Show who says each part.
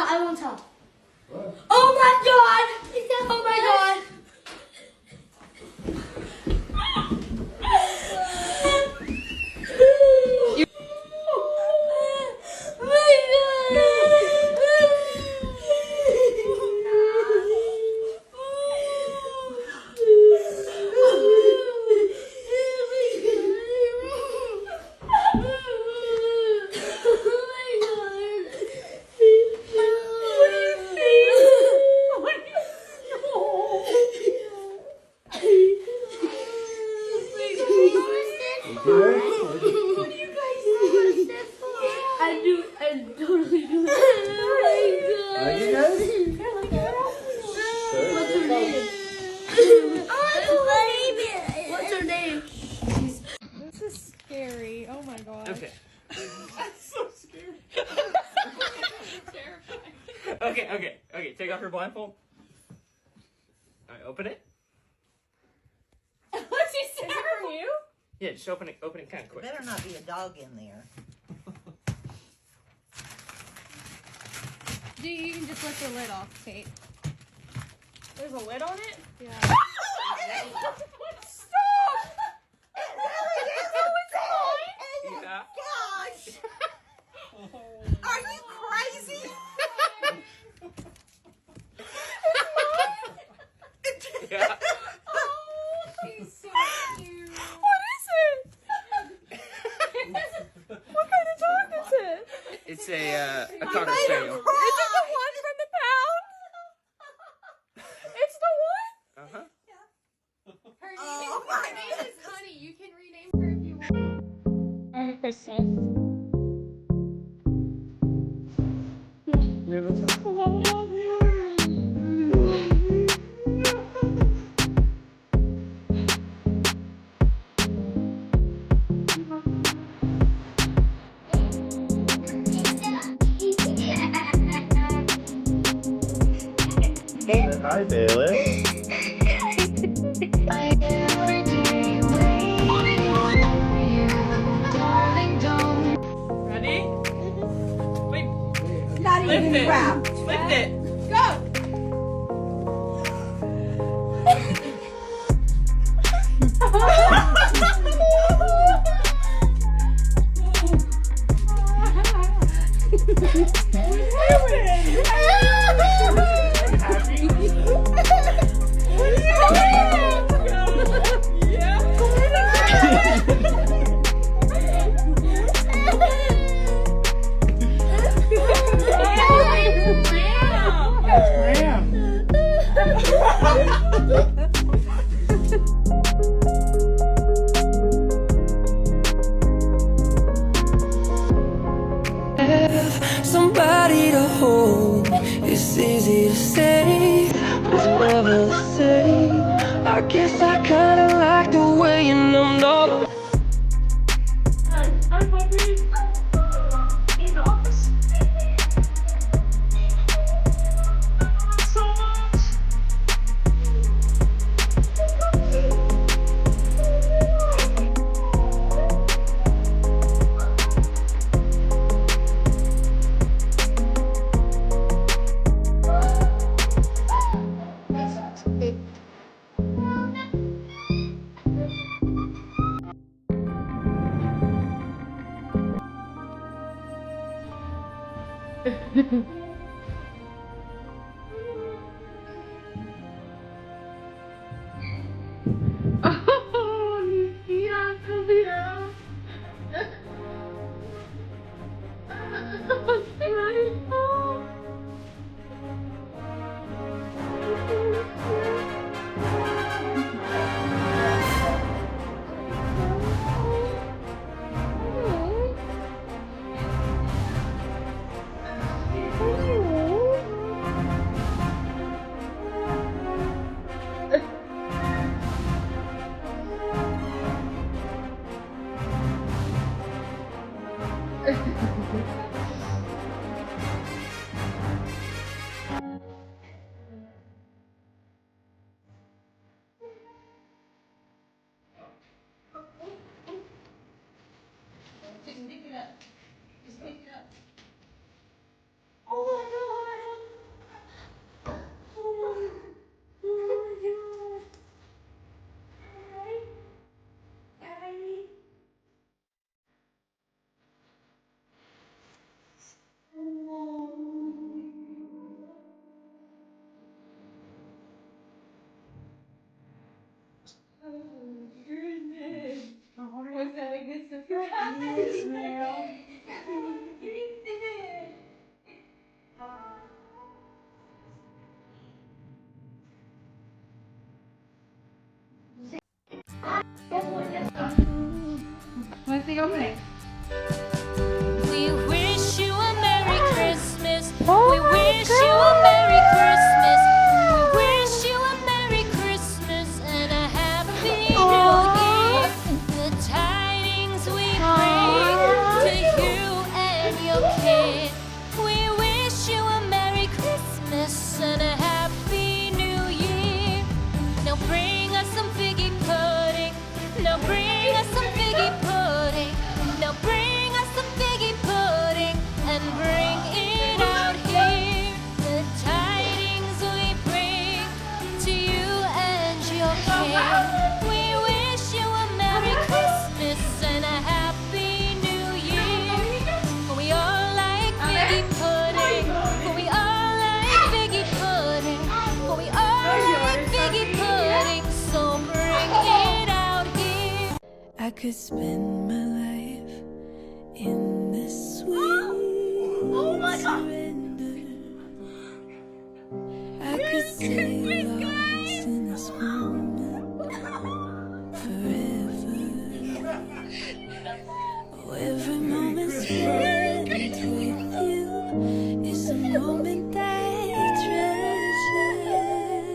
Speaker 1: tell. I won't tell.
Speaker 2: What?
Speaker 1: Oh my god! Oh my god! I totally do. Oh my god.
Speaker 2: Are you guys?
Speaker 1: What's her name? What's her name?
Speaker 3: This is scary. Oh my god.
Speaker 4: Okay.
Speaker 5: That's so scary. Terrifying.
Speaker 4: Okay. Take off your blindfold. Alright, open it.
Speaker 5: What's he saying for you?
Speaker 4: Yeah, just open it kind of
Speaker 6: There
Speaker 4: quick.
Speaker 6: better not be a dog in there.
Speaker 3: You can just lift the lid off, Kate.
Speaker 5: There's a lid on it?
Speaker 3: Yeah.
Speaker 5: Stop!
Speaker 6: It really is.
Speaker 4: Yeah.
Speaker 6: Gosh! Are you crazy?
Speaker 4: Yeah.
Speaker 3: She's so cute.
Speaker 5: What is it? What kind of dog is it?
Speaker 4: It's a cocker spaniel.
Speaker 5: Is it the one from the pound? It's the one?
Speaker 4: Uh-huh.
Speaker 3: Her
Speaker 6: Oh
Speaker 3: name,
Speaker 6: my
Speaker 3: her name is Honey. You can rename her if you want.
Speaker 1: And Christmas.
Speaker 2: Hi, Bailey.
Speaker 5: Ready? Wait,
Speaker 6: Not
Speaker 5: lift
Speaker 6: even
Speaker 5: it.
Speaker 6: wrapped.
Speaker 5: Lift it.
Speaker 3: Go!
Speaker 7: Somebody to hold. It's easy to say, but it's never the same. I guess I kinda like the way you numbed all.
Speaker 1: opening?
Speaker 2: We wish you a Merry Christmas. We wish you a Merry Christmas. We wish you a Merry Christmas and a Happy New Year. The tidings we bring to you and your kid. We wish you a Merry Christmas and a Happy New Year. Now bring us some figgy pudding. Now bring us some figgy pudding. Now bring us some figgy pudding and bring it out here. The tidings we bring to you and your king. We wish you a Merry Christmas and a Happy New Year. For we all like figgy pudding. For we all like figgy pudding. For we all like figgy pudding. So bring it out here.
Speaker 7: I could spend my life in this sweet surrender. I could stay lost in this moment forever. Oh, every moment spent with you is a moment that